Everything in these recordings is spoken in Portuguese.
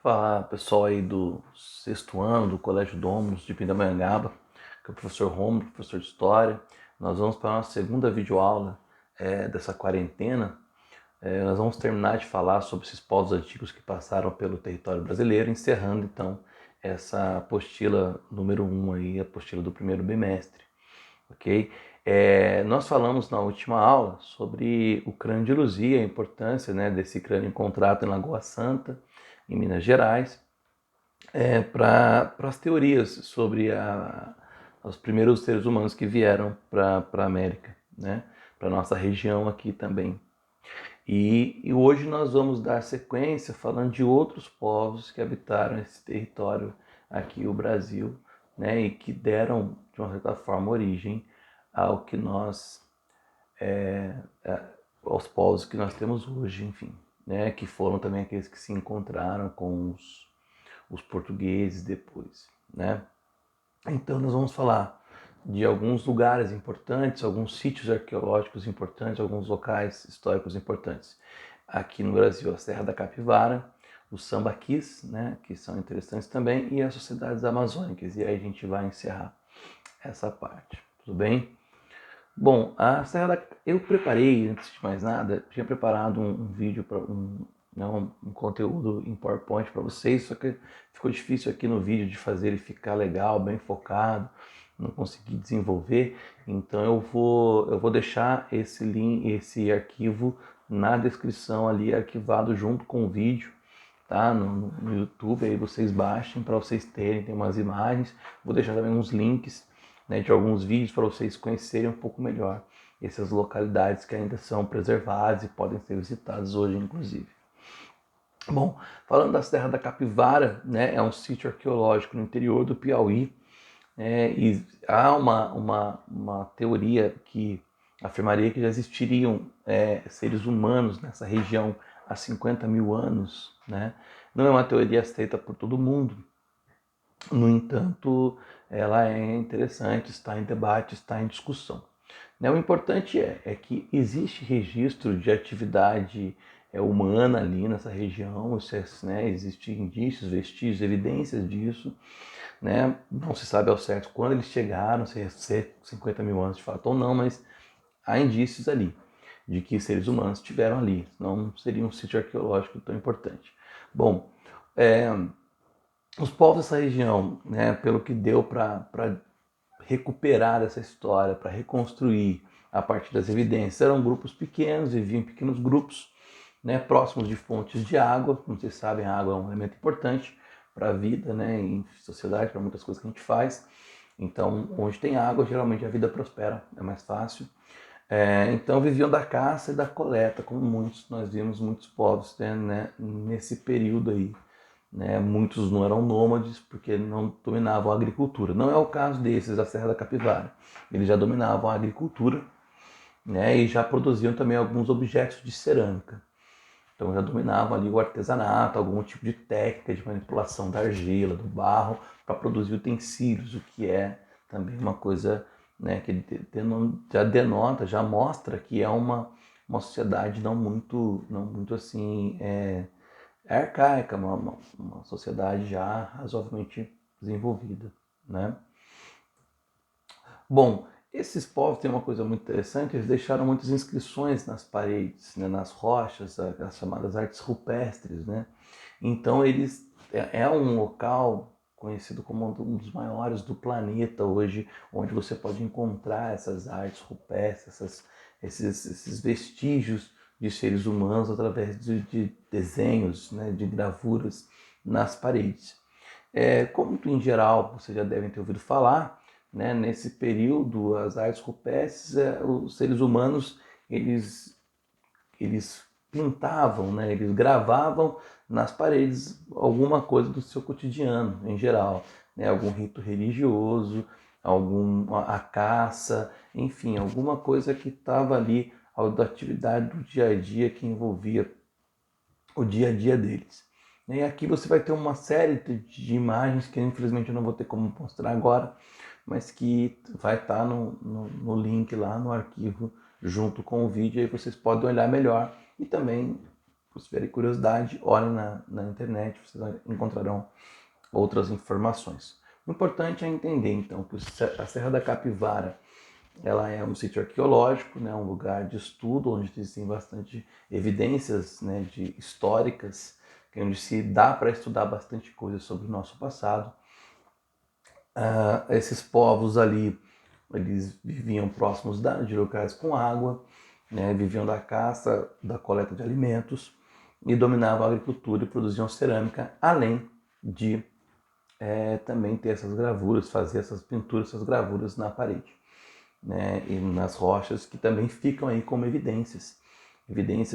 Fala pessoal aí do sexto ano do Colégio Domus de Pindamonhangaba, que é o professor Romulo, professor de História. Nós vamos para a nossa segunda videoaula dessa quarentena. Nós vamos terminar de falar sobre esses povos antigos que passaram pelo território brasileiro, encerrando então essa apostila número 1 aí, a apostila do primeiro bimestre, ok? Nós falamos na última aula sobre o crânio de Luzia, a importância, né, desse crânio encontrado em Lagoa Santa, em Minas Gerais, para as teorias sobre os primeiros seres humanos que vieram para a América, né, para a nossa região aqui também. E hoje nós vamos dar sequência falando de outros povos que habitaram esse território aqui, o Brasil, né, e que deram, de uma certa forma, origem ao que nós, aos povos que nós temos hoje, enfim, né, que foram também aqueles que se encontraram com os portugueses depois, né? Então nós vamos falar de alguns lugares importantes, alguns sítios arqueológicos importantes, alguns locais históricos importantes. Aqui no Brasil, a Serra da Capivara, os sambaquis, né, que são interessantes também, e as sociedades amazônicas. E aí a gente vai encerrar essa parte, tudo bem? Bom, a Serra da... eu preparei, antes de mais nada, tinha preparado um vídeo para um conteúdo em PowerPoint para vocês, só que ficou difícil aqui no vídeo de fazer ele ficar legal, bem focado, não consegui desenvolver, então eu vou deixar esse link, esse arquivo na descrição ali, arquivado junto com o vídeo, tá? No YouTube, aí vocês baixem para vocês terem, tem umas imagens, vou deixar também uns links, né, de alguns vídeos para vocês conhecerem um pouco melhor essas localidades que ainda são preservadas e podem ser visitadas hoje, inclusive. Bom, falando da Serra da Capivara, né, é um sítio arqueológico no interior do Piauí, e há uma teoria que afirmaria que já existiriam seres humanos nessa região há 50 mil anos, né? Não é uma teoria aceita por todo mundo, no entanto, ela é interessante, está em debate, está em discussão. O importante é que existe registro de atividade humana ali nessa região, né, existem indícios, vestígios, evidências disso, né? Não se sabe ao certo quando eles chegaram, se é 50 mil anos de fato ou não, mas há indícios ali de que seres humanos estiveram ali, não seria um sítio arqueológico tão importante. Bom, os povos dessa região, né, pelo que deu para recuperar essa história, para reconstruir a partir das evidências, eram grupos pequenos, viviam em pequenos grupos, né, próximos de fontes de água. Como vocês sabem, a água é um elemento importante para a vida, né, em sociedade, para muitas coisas que a gente faz. Então, onde tem água, geralmente a vida prospera, é mais fácil. Então, viviam da caça e da coleta, como nós vimos muitos povos, né, nesse período aí, né? Muitos não eram nômades porque não dominavam a agricultura. Não é o caso desses da Serra da Capivara. Eles já dominavam a agricultura, né? E já produziam também alguns objetos de cerâmica. Então já dominavam ali o artesanato, algum tipo de técnica de manipulação da argila, do barro, para produzir utensílios, o que é também uma coisa, né, que já denota, já mostra que é uma sociedade não muito assim, arcaica, uma sociedade já razoavelmente desenvolvida, né? Bom, esses povos têm uma coisa muito interessante, eles deixaram muitas inscrições nas paredes, né, nas rochas, as chamadas artes rupestres, né? Então é um local conhecido como um dos maiores do planeta hoje, onde você pode encontrar essas artes rupestres, esses vestígios de seres humanos através de desenhos, né, de gravuras nas paredes. Como em geral vocês já devem ter ouvido falar, né, nesse período as artes rupestres, os seres humanos eles pintavam, né, eles gravavam nas paredes alguma coisa do seu cotidiano em geral, né, algum rito religioso, a caça, enfim, alguma coisa que estava ali, da atividade do dia a dia que envolvia o dia a dia deles. E aqui você vai ter uma série de imagens que infelizmente eu não vou ter como mostrar agora, mas que vai estar no link lá no arquivo junto com o vídeo, aí vocês podem olhar melhor e também Se tiverem curiosidade, olhem na internet, vocês encontrarão outras informações. O importante é entender, então, que a Serra da Capivara ela é um sítio arqueológico, né, um lugar de estudo onde existem bastante evidências, né, históricas, onde se dá para estudar bastante coisa sobre o nosso passado. Esses povos ali, eles viviam próximos de locais com água, né, viviam da caça, da coleta de alimentos e dominavam a agricultura e produziam cerâmica, além de também ter essas gravuras, fazer essas pinturas, essas gravuras na parede, né, e nas rochas, que também ficam aí como evidências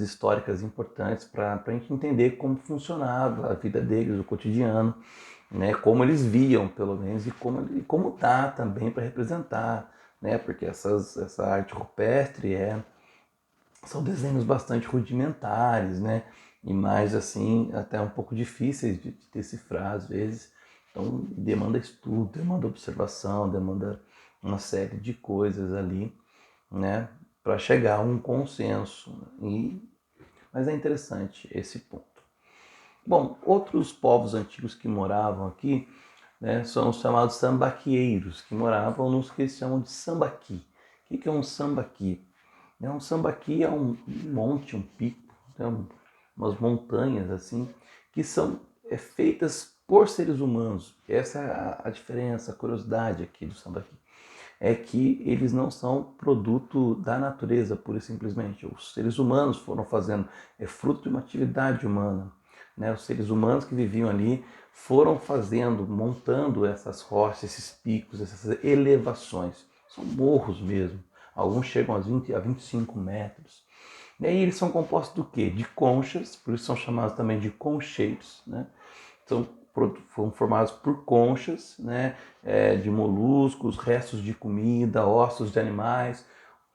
históricas importantes para a gente entender como funcionava a vida deles, o cotidiano, né, como eles viam, pelo menos, e como dá também para representar, né, porque essa arte rupestre são desenhos bastante rudimentares, né, imagens assim até um pouco difíceis de decifrar às vezes, então demanda estudo, demanda observação, demanda uma série de coisas ali, né, para chegar a um consenso. Mas é interessante esse ponto. Bom, outros povos antigos que moravam aqui, né, são os chamados sambaquieiros, que moravam nos que eles chamam de sambaqui. O que é um sambaqui? Um sambaqui é um monte, um pico, né, umas montanhas assim, que são feitas por seres humanos. Essa é a diferença, a curiosidade aqui do sambaqui. É que eles não são produto da natureza, pura e simplesmente. Os seres humanos foram fazendo, é fruto de uma atividade humana. Né? Os seres humanos que viviam ali foram fazendo, montando essas rochas, esses picos, essas elevações. São morros mesmo. Alguns chegam a 20 a 25 metros. E aí eles são compostos do quê? De conchas, por isso são chamados também de concheiros, né? Foram formados por conchas, né, de moluscos, restos de comida, ossos de animais,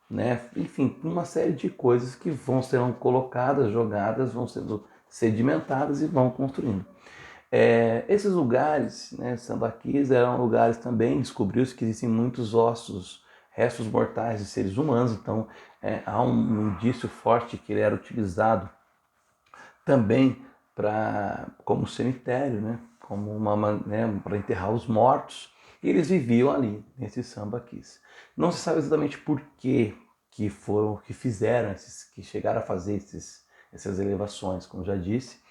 né, enfim, uma série de coisas que vão sendo colocadas, jogadas, vão sendo sedimentadas e vão construindo. Esses lugares, né, sambaquis, eram lugares também, descobriu-se que existem muitos ossos, restos mortais de seres humanos, então há um indício forte que ele era utilizado também como cemitério, né? Como né, para enterrar os mortos. E eles viviam ali, nesses sambaquis. Não se sabe exatamente por que fizeram que chegaram a fazer essas elevações, como já disse,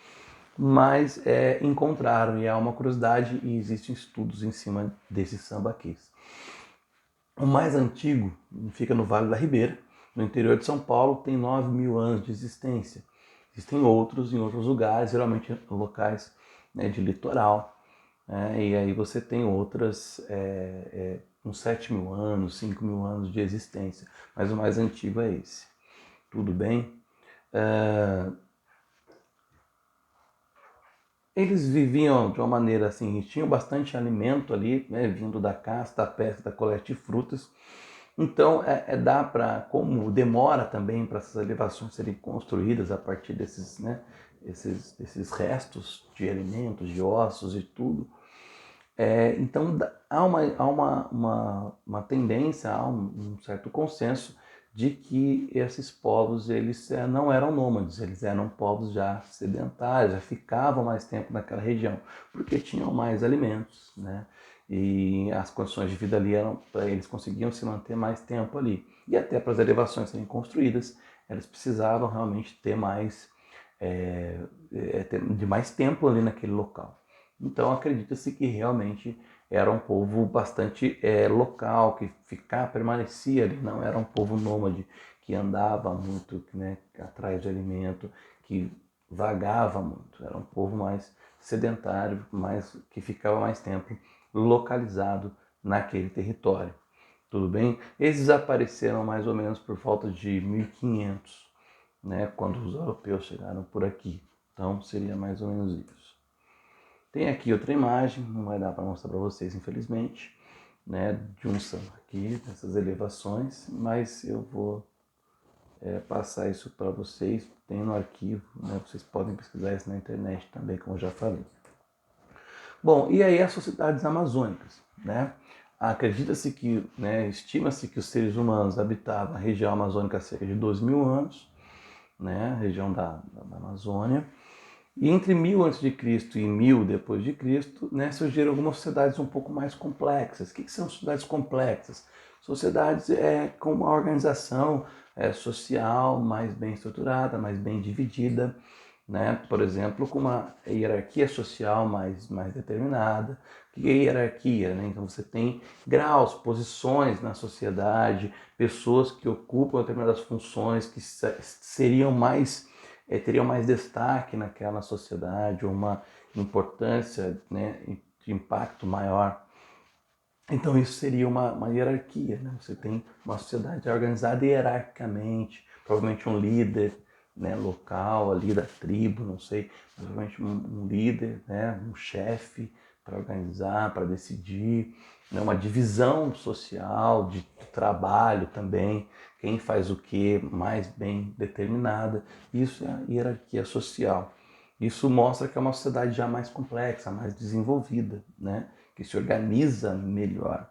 mas encontraram, e há uma curiosidade, e existem estudos em cima desses sambaquis. O mais antigo fica no Vale da Ribeira, no interior de São Paulo, tem 9.000 anos de existência. Existem outros em outros lugares, geralmente locais, né, de litoral, e aí você tem outras com 7.000 anos, 5.000 anos de existência, mas o mais antigo é esse. Tudo bem? Eles viviam de uma maneira assim, tinham bastante alimento ali, né, vindo da caça, da pesca, da coleta de frutas. Então, dá para, como demora também para essas elevações serem construídas a partir desses, né, esses restos de alimentos, de ossos e tudo. Então, há uma tendência, há um certo consenso de que esses povos eles não eram nômades, eles eram povos já sedentários, já ficavam mais tempo naquela região, porque tinham mais alimentos, né? E as condições de vida ali eram, eles conseguiam se manter mais tempo ali. E até para as elevações serem construídas, eles precisavam realmente ter de mais tempo ali naquele local. Então acredita-se que realmente era um povo bastante local, que permanecia ali, não era um povo nômade, que andava muito, né, atrás de alimento, que vagava muito. Era um povo mais sedentário, que ficava mais tempo localizado naquele território. Tudo bem? Eles desapareceram mais ou menos por volta de 1500, né, quando os europeus chegaram por aqui. Então seria mais ou menos isso. Tem aqui outra imagem, não vai dar para mostrar para vocês, infelizmente, né, de um samba aqui, dessas elevações, mas eu vou passar isso para vocês, tem no arquivo, né, vocês podem pesquisar isso na internet também, como eu já falei. Bom, e aí as sociedades amazônicas, né? Acredita-se que, né, estima-se que os seres humanos habitavam a região amazônica há cerca de 2.000 anos, né, região da Amazônia. E entre 1000 a.C. e 1000 depois de Cristo, né, surgiram algumas sociedades um pouco mais complexas. O que são sociedades complexas? Sociedades com uma organização social mais bem estruturada, mais bem dividida, né? Por exemplo, com uma hierarquia social mais determinada. O que é hierarquia? Né? Então você tem graus, posições na sociedade, pessoas que ocupam determinadas funções que seriam mais teriam mais destaque naquela sociedade, uma importância, né, de impacto maior. Então isso seria uma hierarquia, né? Você tem uma sociedade organizada hierarquicamente, provavelmente um líder, né, local ali da tribo, não sei, provavelmente um líder, né, um chefe para organizar, para decidir, né, uma divisão social de trabalho também, quem faz o que mais bem determinada. Isso é a hierarquia social. Isso mostra que é uma sociedade já mais complexa, mais desenvolvida, né? Que se organiza melhor.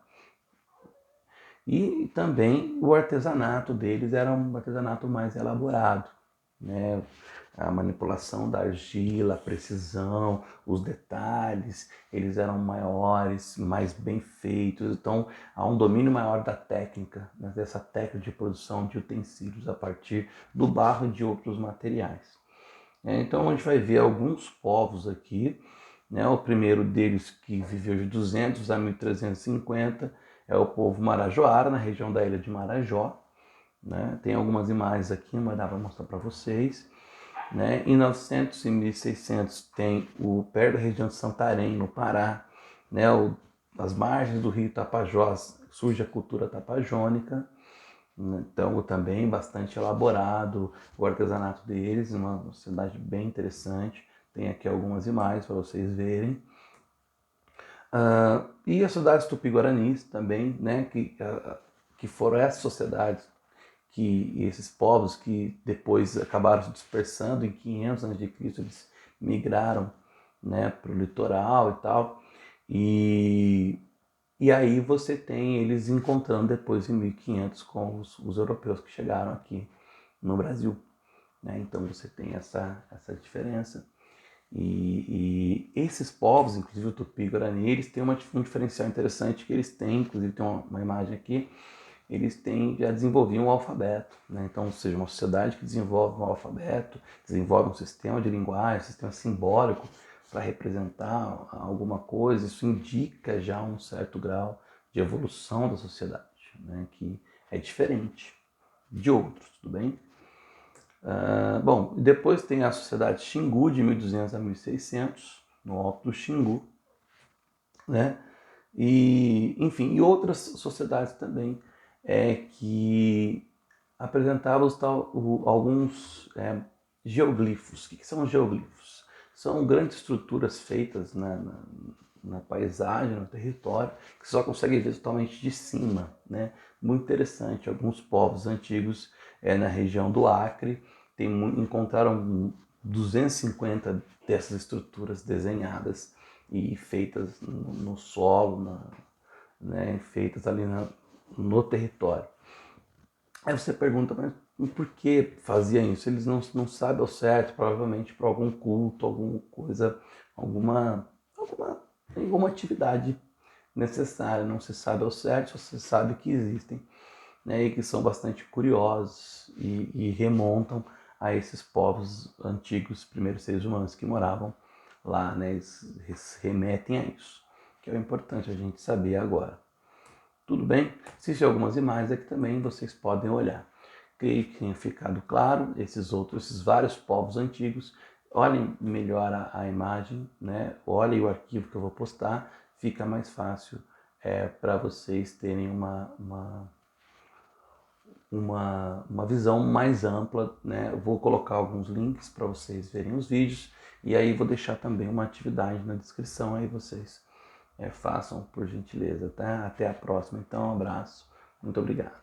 E também o artesanato deles era um artesanato mais elaborado, né? A manipulação da argila, a precisão, os detalhes, eles eram maiores, mais bem feitos. Então há um domínio maior da técnica, né? Dessa técnica de produção de utensílios a partir do barro e de outros materiais. Então a gente vai ver alguns povos aqui, né? O primeiro deles, que viveu de 200 a 1350, é o povo Marajoara, na região da ilha de Marajó. Né? Tem algumas imagens aqui, mas dá para mostrar para vocês. Né? Em 900 e 1600 tem perto da região de Santarém, no Pará, né? As margens do rio Tapajós, surge a cultura tapajônica. Então também bastante elaborado o artesanato deles, uma cidade bem interessante. Tem aqui algumas imagens para vocês verem. E as sociedades tupi-guaranis também, né, que foram essas sociedades, esses povos que depois acabaram se dispersando em 500 a.C., eles migraram, né, para o litoral e tal. E aí você tem eles encontrando depois em 1500 com os europeus que chegaram aqui no Brasil. Né? Então você tem essa diferença. E esses povos, inclusive o Tupi-Guarani, eles têm um diferencial interessante que eles têm, inclusive tem uma imagem aqui, eles já desenvolviam o alfabeto. Né? Então, ou seja, uma sociedade que desenvolve um alfabeto, desenvolve um sistema de linguagem, um sistema simbólico para representar alguma coisa, isso indica já um certo grau de evolução da sociedade, né? Que é diferente de outros, tudo bem? Bom, depois tem a sociedade Xingu, de 1200 a 1600, no Alto do Xingu, né? E, enfim, e outras sociedades também que apresentavam alguns geoglifos. O que são geoglifos? São grandes estruturas feitas na paisagem, no território, que só consegue ver totalmente de cima. Né? Muito interessante. Alguns povos antigos na região do Acre encontraram 250 dessas estruturas desenhadas e feitas no solo, né, feitas ali no território. Aí você pergunta, mas por que fazia isso? Eles não sabem ao certo, provavelmente por algum culto, alguma coisa, alguma atividade necessária. Não se sabe ao certo, só se sabe que existem, né, e que são bastante curiosos e remontam a esses povos antigos, primeiros seres humanos que moravam lá, né, eles remetem a isso, que é o importante a gente saber agora. Tudo bem? Existem algumas imagens aqui também, vocês podem olhar. Creio que tenha ficado claro esses vários povos antigos. Olhem melhor a imagem, né? Olhem o arquivo que eu vou postar, fica mais fácil para vocês terem uma visão mais ampla, né? Eu vou colocar alguns links para vocês verem os vídeos e aí vou deixar também uma atividade na descrição, aí vocês façam por gentileza, tá? Até a próxima, então um abraço, muito obrigado.